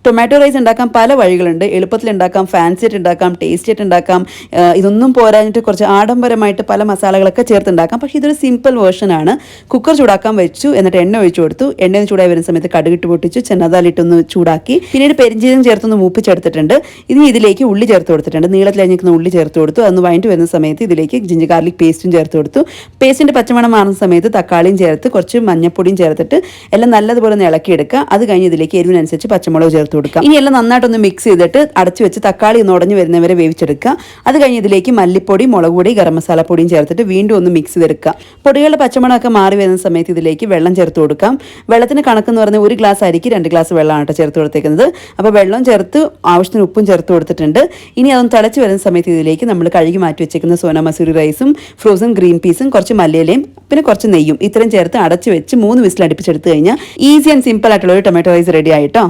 Tomato rice ഉണ്ടാക്കാൻ പല വഴികളുണ്ട്. എളുപ്പത്തിൽ ഉണ്ടാക്കാം, ഫാൻസി ആയിട്ട് ഉണ്ടാക്കാം, ടേസ്റ്റി ആയിട്ട് ഉണ്ടാക്കാം. ഇതൊന്നും പോരാഞ്ഞിട്ട് കുറച്ച് ആഡംബരമായിട്ട് പല മസാലകളൊക്കെ ചേർത്തുണ്ടാക്കാം. പക്ഷേ ഇതൊരു സിമ്പിൾ വേർഷനാണ്. കുക്കർ ചൂടാക്കാൻ വെച്ചു, എന്നിട്ട് എണ്ണ ഒഴിച്ചു കൊടുത്തു. എണ്ണ ചൂടായി വരുന്ന സമയത്ത് കടുകിട്ട് പൊട്ടിച്ചു, ചെന്നതാലിട്ടൊന്ന് ചൂടാക്കി, പിന്നീട് പെരിഞ്ചീരകം ചേർത്തൊന്ന് മൂപ്പിച്ചെടുത്തിട്ടുണ്ട്. ഇനി ഇതിലേക്ക് ഉള്ളി ചേർത്ത് കൊടുത്തിട്ടുണ്ട്. നീളത്തിൽ അരിഞ്ഞിരിക്കുന്ന ഉള്ളി ചേർത്ത് കൊടുത്തു. അതൊന്ന് വഴറ്റി വരുന്ന സമയത്ത് ഇതിലേക്ക് ജിഞ്ചർ ഗാർലിക് പേസ്റ്റും ചേർത്ത് കൊടുത്തു. പേസ്റ്റിൻ്റെ പച്ചമണം മാറുന്ന സമയത്ത് തക്കാളിയും ചേർത്ത് കുറച്ച് മഞ്ഞപ്പൊടിയും ചേർത്തിട്ട് എല്ലാം നല്ലതുപോലെ ഒന്ന് ഇളക്കിയെടുക്കുക. അത് കഴിഞ്ഞ് ഇതിലേക്ക് എരിവിനനുസരിച്ച് പച്ചമുളക് ചേർത്ത് കൊടുക്കുക. ഇനി എല്ലാം നന്നായിട്ടൊന്ന് മിക്സ് ചെയ്തിട്ട് അടച്ചു വെച്ച് തക്കാളി ഒന്ന് ഉടഞ്ഞു വരുന്നവരെ വേവിച്ചെടുക്കുക. അത് കഴിഞ്ഞ് ഇതിലേക്ക് മല്ലിപ്പൊടി, മുളക് പൊടി, ഗരം മസാല പൊടിയും ചേർത്തിട്ട് വീണ്ടും ഒന്ന് മിക്സ് ചെയ്തെടുക്കുക. പൊടികളുടെ പച്ചമണമൊക്കെ മാറി വരുന്ന സമയത്ത് ഇതിലേക്ക് വെള്ളം ചേർത്ത് കൊടുക്കാം. വെള്ളത്തിന് കണക്കെന്ന് പറഞ്ഞാൽ 1 ഗ്ലാസ് അരിക്ക് 2 ഗ്ലാസ് വെള്ളമാണ് ചേർത്ത് കൊടുത്തേക്കുന്നത്. അപ്പോൾ വെള്ളം ചേർത്ത് ആവശ്യത്തിന് ഉപ്പും ചേർത്ത് കൊടുത്തിട്ടുണ്ട്. ഇനി അതൊന്ന് തിളച്ച് വരുന്ന സമയത്ത് ഇതിലേക്ക് നമ്മൾ കഴുകി മാറ്റി വെച്ചേക്കുന്ന സോന മസൂരി റൈസും ഫ്രോസൺ ഗ്രീൻ പീസും കുറച്ച് മല്ലിയിലയും പിന്നെ കുറച്ച് നെയ്യും ഇത്രയും ചേർത്ത് അടച്ച് വെച്ച് 3 വിസിൽ അടുപ്പിച്ചെടുത്ത് കഴിഞ്ഞാൽ ഈസി ആൻഡ് സിമ്പിൾ ആയിട്ടുള്ള ഒരു ടൊമാറ്റോ റൈസ് റെഡി ആയിട്ടോ.